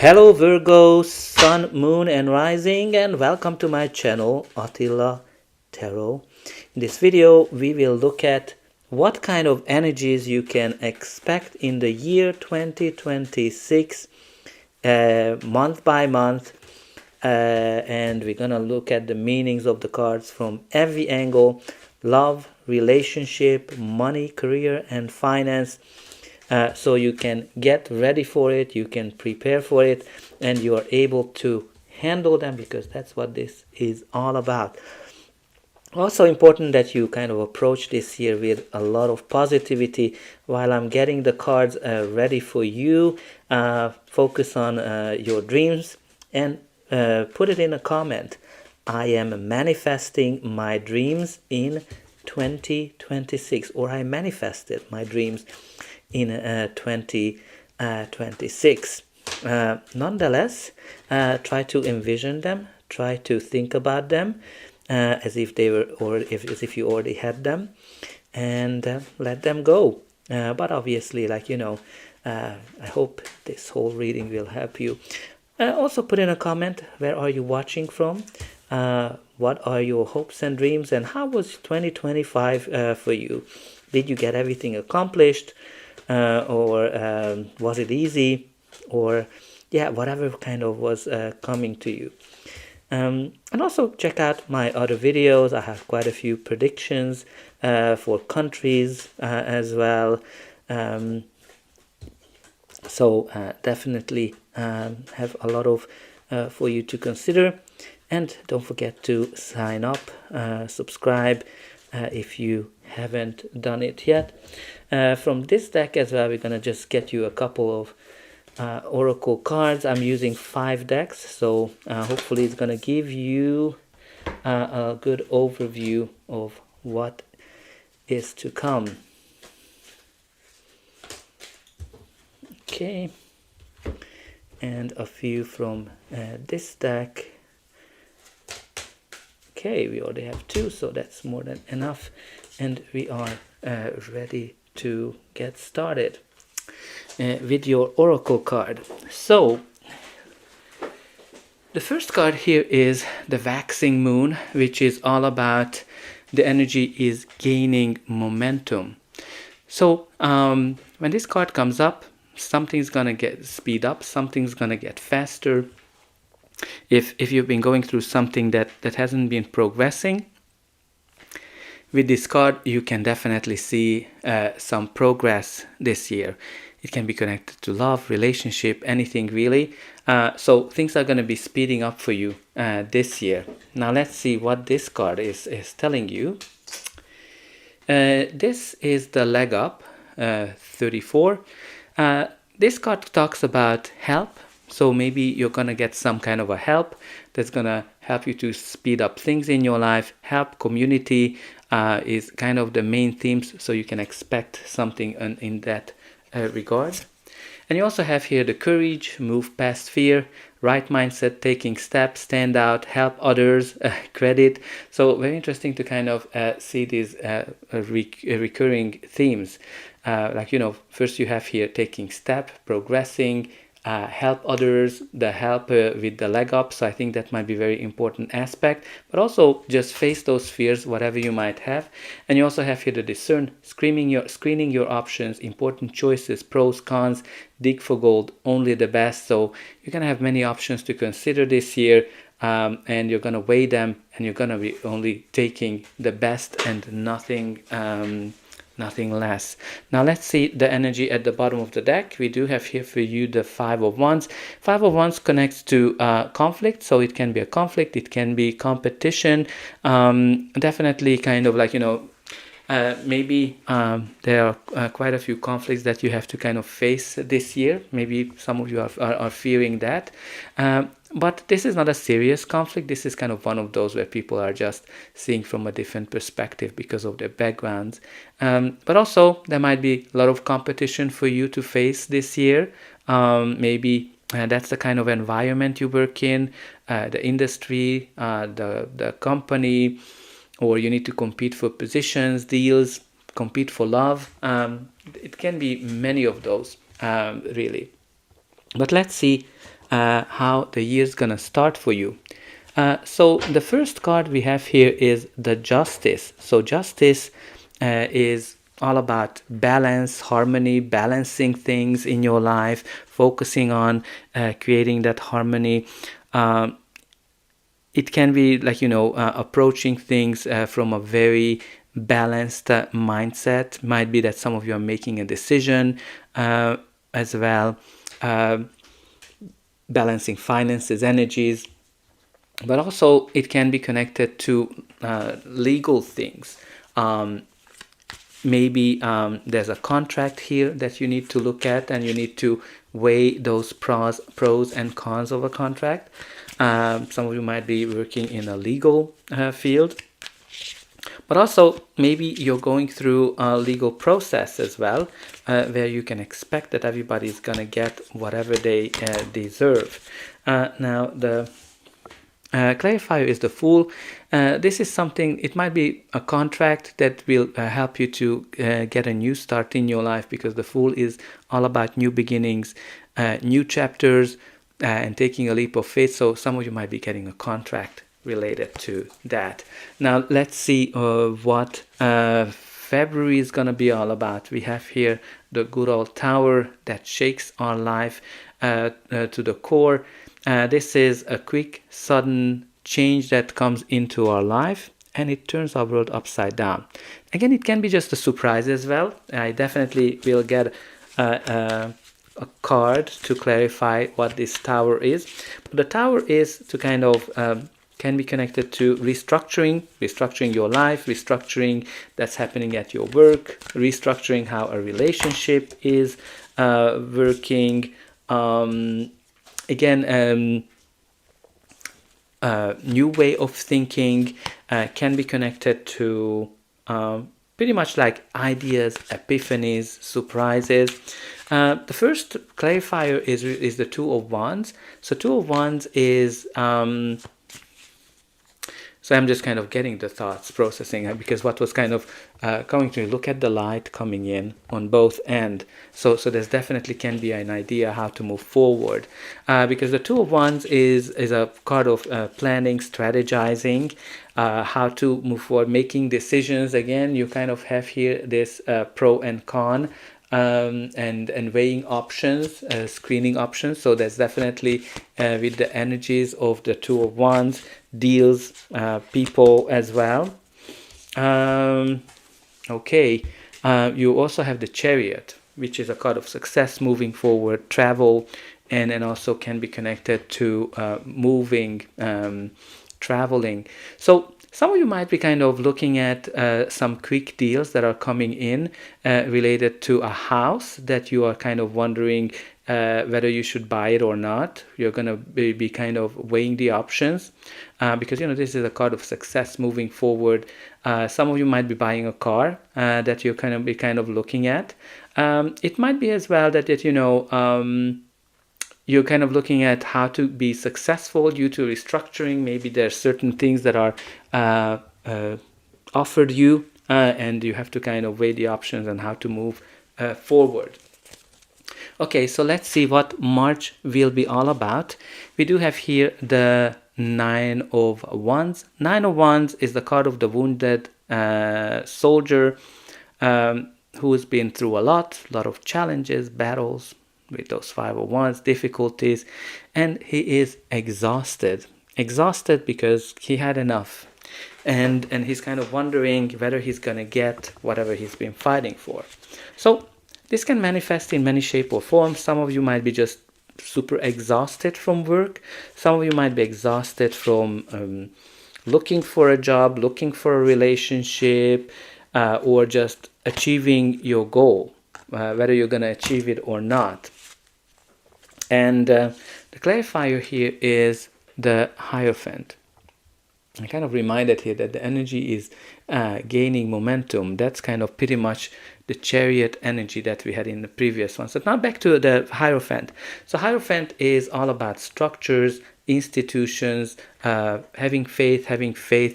Hello Virgo, Sun, Moon and Rising, and welcome to my channel Attila Tarot. In this video we will look at what kind of energies you can expect in the year 2026 month by month, and we're gonna look at the meanings of the cards from every angle: love, relationship, money, career and finance. So you can get ready for it, you can prepare for it, and you are able to handle them, because that's what this is all about. Also important that you kind of approach this year with a lot of positivity. While I'm getting the cards ready for you, focus on your dreams and put it in a comment. I am manifesting my dreams in 2026, or I manifested my dreams in 2026. Nonetheless, try to envision them, try to think about them as if they were, or as if you already had them, and let them go. But obviously, I hope this whole reading will help you. Also put in a comment, where are you watching from? What are your hopes and dreams, and how was 2025 for you? Did you get everything accomplished, or was it easy, or whatever kind of was coming to you? And also check out my other videos. I have quite a few predictions for countries as well. So definitely have a lot of for you to consider. And don't forget to sign up, subscribe if you haven't done it yet. From this deck as well, we're going to just get you a couple of oracle cards. I'm using 5 decks, so hopefully it's going to give you a good overview of what is to come. Okay, and a few from this deck. Okay, we already have 2, so that's more than enough, and we are ready to get started with your oracle card. So the first card here is the waxing moon, which is all about the energy is gaining momentum. So when this card comes up, something's gonna get speed up, something's gonna get faster. If you've been going through something that hasn't been progressing, with this card you can definitely see some progress this year. It can be connected to love, relationship, anything really. So things are going to be speeding up for you this year. Now let's see what this card is telling you. This is the leg up, 34. This card talks about help. So maybe you're going to get some kind of a help that's going to help you to speed up things in your life. Help, community is kind of the main themes, so you can expect something in that regard. And you also have here the courage, move past fear, right mindset, taking steps, stand out, help others, credit. So very interesting to kind of see these recurring themes. First you have here taking step, progressing, help others, the help with the leg up. So I think that might be a very important aspect, but also just face those fears, whatever you might have. And you also have here the discern, screening your options, important choices, pros, cons, dig for gold, only the best. So you're going to have many options to consider this year, and you're going to weigh them, and you're going to be only taking the best and nothing less. Now let's see the energy at the bottom of the deck. We do have here for you the 5 of Wands. 5 of Wands connects to conflict, so it can be a conflict, it can be competition, definitely kind of maybe there are quite a few conflicts that you have to kind of face this year. Maybe some of you are fearing that. But this is not a serious conflict. This is kind of one of those where people are just seeing from a different perspective because of their backgrounds. But also there might be a lot of competition for you to face this year. Maybe that's the kind of environment you work in, the industry, the company, or you need to compete for positions, deals, compete for love. It can be many of those, really. But let's see how the year's gonna start for you. So the first card we have here is the Justice. So Justice is all about balance, harmony, balancing things in your life, focusing on creating that harmony. It can be like, approaching things from a very balanced mindset. Might be that some of you are making a decision as well, balancing finances, energies, but also it can be connected to legal things. Maybe there's a contract here that you need to look at, and you need to weigh those pros and cons of a contract. Some of you might be working in a legal field, but also maybe you're going through a legal process as well, where you can expect that everybody's gonna get whatever they deserve. Now the clarifier is the Fool. This is something, it might be a contract that will help you to get a new start in your life, because the Fool is all about new beginnings, new chapters, and taking a leap of faith. So some of you might be getting a contract related to that. Now let's see what February is going to be all about. We have here the good old Tower that shakes our life to the core. This is a quick, sudden change that comes into our life, and it turns our world upside down. Again, it can be just a surprise as well. I definitely will get a card to clarify what this Tower is. But the Tower is to kind of can be connected to restructuring your life, restructuring that's happening at your work, restructuring how a relationship is working. Again, new way of thinking can be connected to pretty much like ideas, epiphanies, surprises. The first clarifier is the Two of Wands. So Two of Wands is so I'm just kind of getting the thoughts, processing, because what was kind of coming to me, look at the light coming in on both ends. So there's definitely can be an idea how to move forward, because the Two of Wands is a card of planning, strategizing, how to move forward, making decisions. Again, you kind of have here this pro and con. And weighing options, screening options. So there's definitely with the energies of the Two of Wands, deals, people as well. Okay, you also have the Chariot, which is a card of success, moving forward, travel, and also can be connected to moving, traveling. So some of you might be kind of looking at some quick deals that are coming in related to a house that you are kind of wondering whether you should buy it or not. You're going to be kind of weighing the options because, this is a card of success moving forward. Some of you might be buying a car that you're kind of looking at. It might be as well that you're kind of looking at how to be successful due to restructuring. Maybe there are certain things that are offered you, and you have to kind of weigh the options and how to move forward. Okay, so let's see what March will be all about. We do have here the Nine of Wands. Nine of Wands is the card of the wounded soldier who's been through a lot of challenges, battles, with those Five of Wands, difficulties, and he is exhausted because he had enough, and he's kind of wondering whether he's gonna get whatever he's been fighting for. So this can manifest in many shape or form. Some of you might be just super exhausted from work. Some of you might be exhausted from looking for a job, looking for a relationship, or just achieving your goal, whether you're gonna achieve it or not. And the clarifier here is the Hierophant. I kind of reminded here that the energy is gaining momentum. That's kind of pretty much the Chariot energy that we had in the previous one. So now back to the Hierophant. So Hierophant is all about structures, institutions, having faith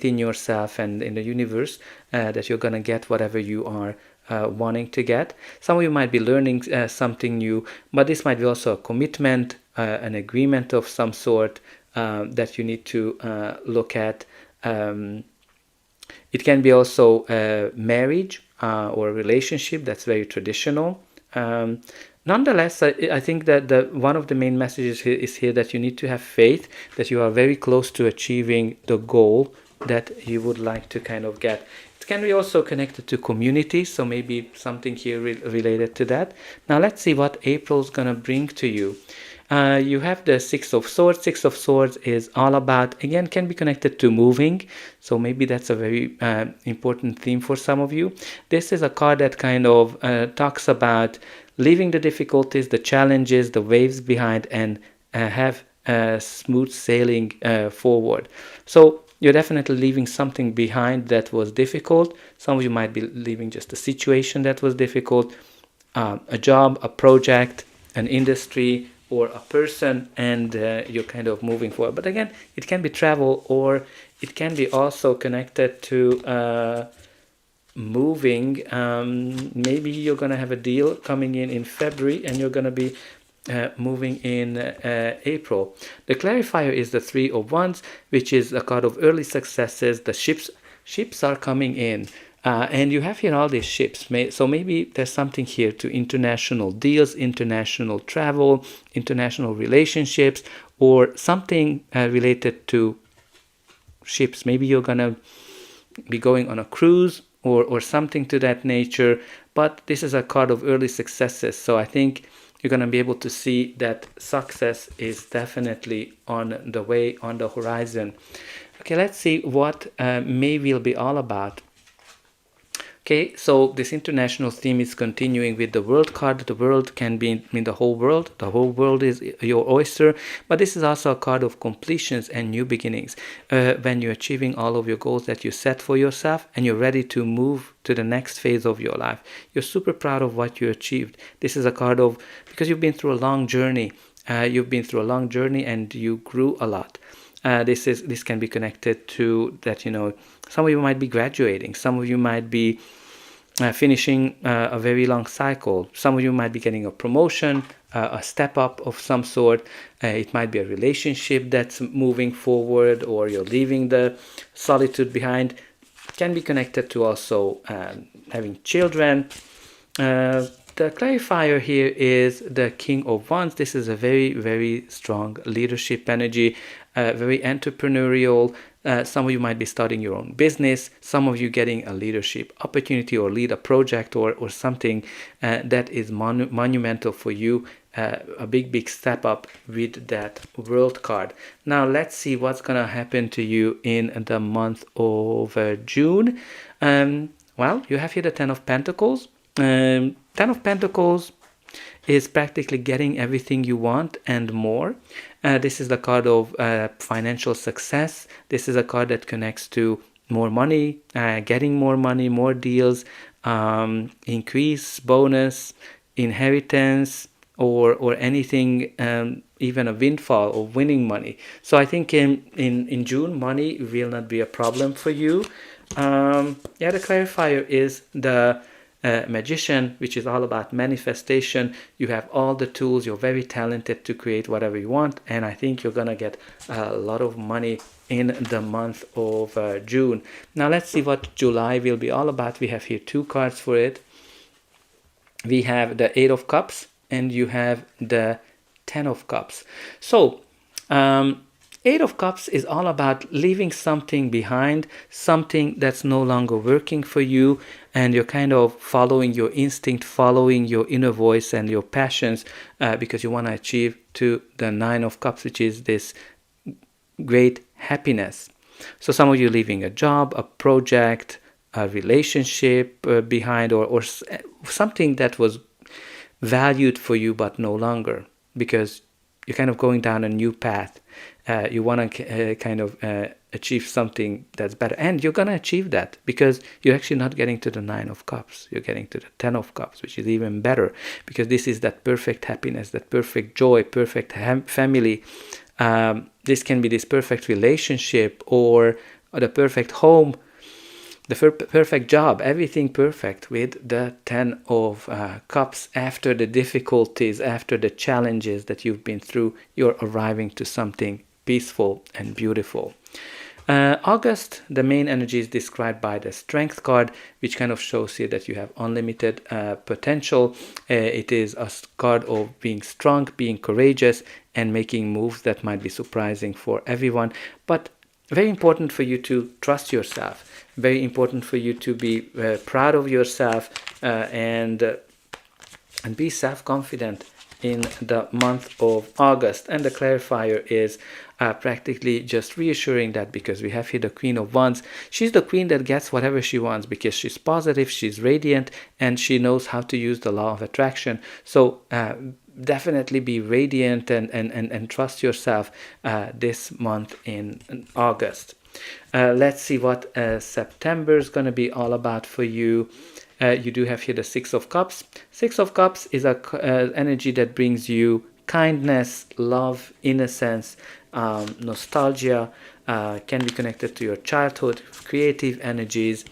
in yourself and in the universe, that you're going to get whatever you are wanting to get. Some of you might be learning something new, but this might be also a commitment, an agreement of some sort that you need to look at. It can be also a marriage or a relationship that's very traditional. Nonetheless, I think that one of the main messages here is here that you need to have faith that you are very close to achieving the goal that you would like to kind of get. It can be also connected to community, so maybe something here related to that. Now let's see what April's gonna bring to you. You have the Six of Swords. Six of Swords is all about, again, can be connected to moving. So maybe that's a very important theme for some of you. This is a card that kind of talks about leaving the difficulties, the challenges, the waves behind, and have smooth sailing forward. So you're definitely leaving something behind that was difficult. Some of you might be leaving just a situation that was difficult, a job, a project, an industry, or a person, and you're kind of moving forward. But again, it can be travel, or it can be also connected to moving. Maybe you're going to have a deal coming in February, and you're going to be moving in April. The clarifier is the Three of Wands, which is a card of early successes. The ships are coming in. And you have here all these ships. So maybe there's something here to international deals, international travel, international relationships, or something related to ships. Maybe you're going to be going on a cruise or something to that nature. But this is a card of early successes. So I think you're going to be able to see that success is definitely on the way, on the horizon. Okay, let's see what May will be all about. Okay, so this international theme is continuing with the World card. The world can be in the whole world. The whole world is your oyster. But this is also a card of completions and new beginnings. When you're achieving all of your goals that you set for yourself and you're ready to move to the next phase of your life. You're super proud of what you achieved. This is a card of, because you've been through a long journey. And you grew a lot. This can be connected to that, some of you might be graduating. Some of you might be finishing a very long cycle. Some of you might be getting a promotion, a step up of some sort. It might be a relationship that's moving forward, or you're leaving the solitude behind. It can be connected to also having children. The clarifier here is the King of Wands. This is a very, very strong leadership energy, very entrepreneurial. Some of you might be starting your own business. Some of you getting a leadership opportunity or lead a project or something that is monumental for you. A big step up with that World card. Now let's see what's going to happen to you in the month of June. Well, you have here the Ten of Pentacles. Ten of Pentacles is practically getting everything you want and more. This is the card of financial success. This is a card that connects to more money, getting more money, more deals, increase, bonus, inheritance, or anything, even a windfall or winning money. So I think in June, money will not be a problem for you. The clarifier is the Magician, which is all about manifestation. You have all the tools. You're very talented to create whatever you want, and I think you're gonna get a lot of money in the month of June. Now let's see what July will be all about. We have here two cards for it. We have the Eight of Cups and you have the Ten of Cups. So Eight of Cups is all about leaving something behind, something that's no longer working for you, and you're kind of following your instinct, following your inner voice and your passions, because you want to achieve to the Nine of Cups, which is this great happiness. So some of you leaving a job, a project, a relationship behind, or something that was valued for you but no longer, because you're kind of going down a new path. You want to achieve something that's better, and you're going to achieve that because you're actually not getting to the Nine of Cups. You're getting to the Ten of Cups, which is even better, because this is that perfect happiness, that perfect joy, perfect family. This can be this perfect relationship or the perfect home. the perfect job, everything perfect with the Ten of Cups. After the difficulties, after the challenges that you've been through, you're arriving to something peaceful and beautiful. August, the main energy is described by the Strength card, which kind of shows here that you have unlimited potential. It is a card of being strong, being courageous, and making moves that might be surprising for everyone. But very important for you to trust yourself. Very important for you to be proud of yourself and be self-confident in the month of August. And the clarifier is practically just reassuring that, because we have here the Queen of Wands. She's the queen that gets whatever she wants because she's positive, she's radiant, and she knows how to use the law of attraction. So definitely be radiant and trust yourself this month in August. Let's see what September is going to be all about for you. You do have here the Six of Cups. Six of Cups is a energy that brings you kindness, love, innocence, nostalgia, can be connected to your childhood, creative energies.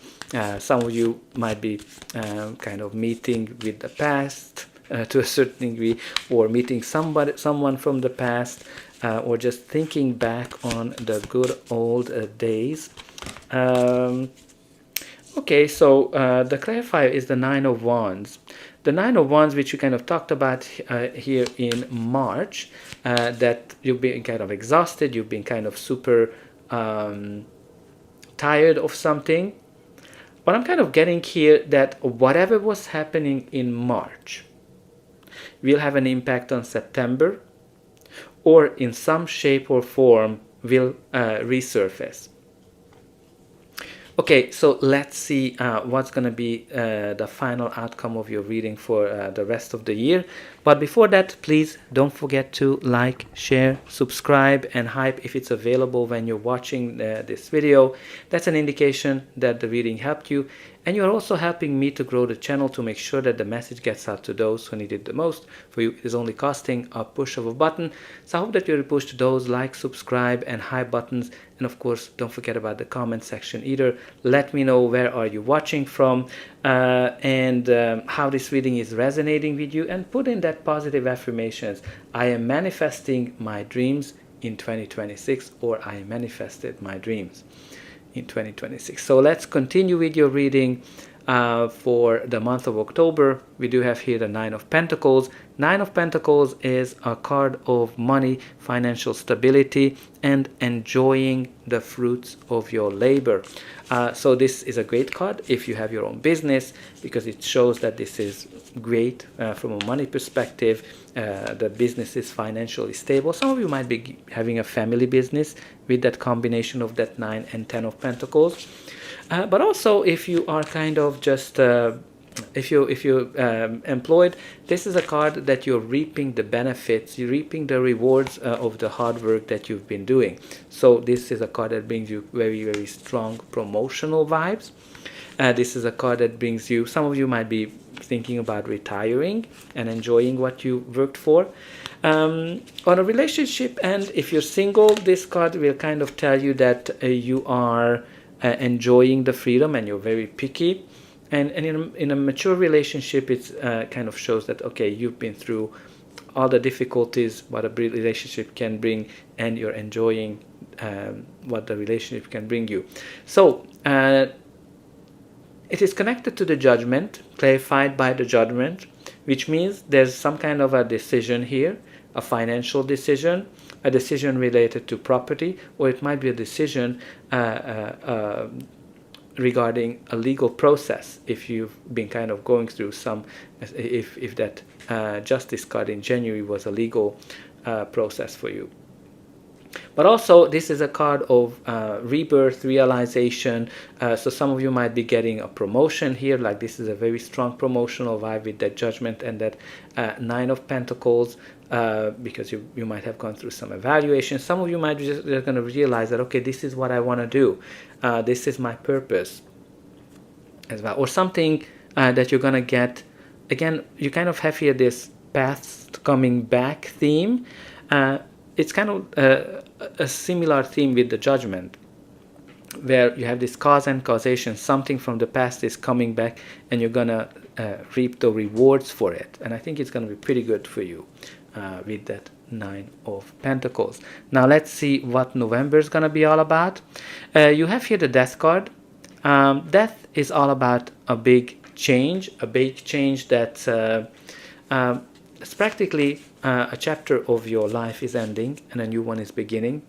Some of you might be kind of meeting with the past to a certain degree, or meeting someone from the past, or just thinking back on the good old days. Okay, so the clarifier is the Nine of Wands. The Nine of Wands, which we kind of talked about here in March, that you've been kind of exhausted, you've been kind of super tired of something. But I'm kind of getting here that whatever was happening in March will have an impact on September, or in some shape or form will resurface. Okay, so let's see what's going to be the final outcome of your reading for the rest of the year. But before that, please don't forget to like, share, subscribe, and hype if it's available when you're watching this video. That's an indication that the reading helped you. And you're also helping me to grow the channel to make sure that the message gets out to those who need it the most. For you, it is only costing a push of a button. So I hope that you'll push those like, subscribe, and hype buttons. And of course, don't forget about the comment section either. Let me know where are you watching from and how this reading is resonating with you. And put in that positive affirmations. I am manifesting my dreams in 2026, or I manifested my dreams in 2026. So let's continue with your reading for the month of October. We do have here the Nine of Pentacles. Nine of Pentacles is a card of money, financial stability, and enjoying the fruits of your labor. So this is a great card if you have your own business, because it shows that this is great from a money perspective. The business is financially stable. Some of you might be having a family business with that combination of that 9 and 10 of Pentacles. But also, if you are kind of just if you're employed, this is a card that you're reaping the benefits, you're reaping the rewards of the hard work that you've been doing. So this is a card that brings you very, very strong promotional vibes. This is a card that brings you, some of you might be thinking about retiring and enjoying what you worked for. On a relationship, and if you're single, this card will kind of tell you that you are enjoying the freedom and you're very picky. And in a mature relationship, it kind of shows that, okay, you've been through all the difficulties what a relationship can bring, and you're enjoying what the relationship can bring you. So it is connected to the Judgment, clarified by the Judgment, which means there's some kind of a decision here, a financial decision, a decision related to property, or it might be a decision regarding a legal process, if you've been kind of going through some, if that Justice card in January was a legal process for you. But also, this is a card of rebirth, realization. So some of you might be getting a promotion here, like this is a very strong promotional vibe with that Judgment and that 9 of Pentacles, because you might have gone through some evaluation. Some of you might be just going to realize that, okay, this is what I want to do. This is my purpose as well. Or something that you're going to get. Again, you kind of have here this past coming back theme. It's kind of a similar theme with the Judgment, where you have this cause and causation. Something from the past is coming back, and you're gonna reap the rewards for it. And I think it's gonna be pretty good for you with that Nine of Pentacles. Now let's see what November is gonna be all about. You have here the Death card. Death is all about a big change that it's practically a chapter of your life is ending and a new one is beginning.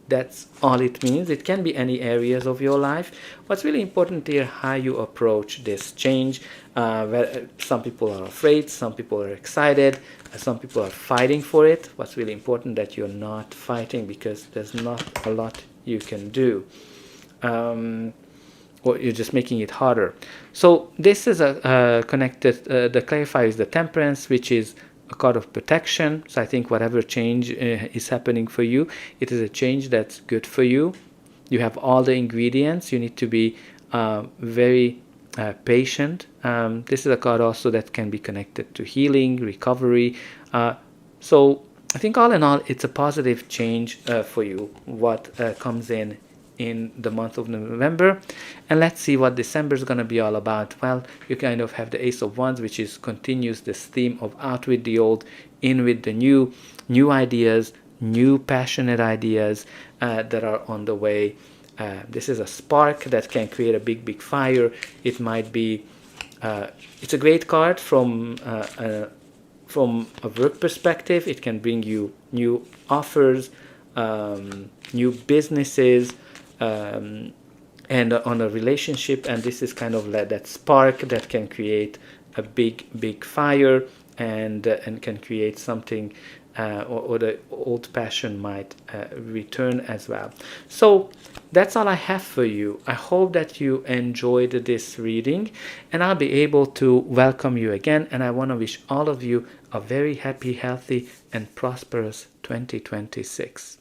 That's all it means. It can be any areas of your life. What's really important here, how you approach this change. Where some people are afraid, some people are excited, some people are fighting for it. What's really important that you're not fighting, because there's not a lot you can do. Or you're just making it harder. So this is a connected, the clarifier is the Temperance, which is a card of protection. So I think whatever change is happening for you, it is a change that's good for you. You have all the ingredients. You need to be very patient. This is a card also that can be connected to healing, recovery. So I think all in all, it's a positive change for you, what comes in the month of November. And let's see what December is going to be all about. Well, you kind of have the Ace of Wands, which is continues this theme of out with the old, in with the new ideas, new passionate ideas that are on the way. This is a spark that can create a big fire. It might be it's a great card from a work perspective. It can bring you new offers, new businesses, and on a relationship. And this is kind of like that spark that can create a big fire and can create something, or the old passion might return as well. So that's all I have for you. I hope that you enjoyed this reading, and I'll be able to welcome you again. And I want to wish all of you a very happy, healthy, and prosperous 2026.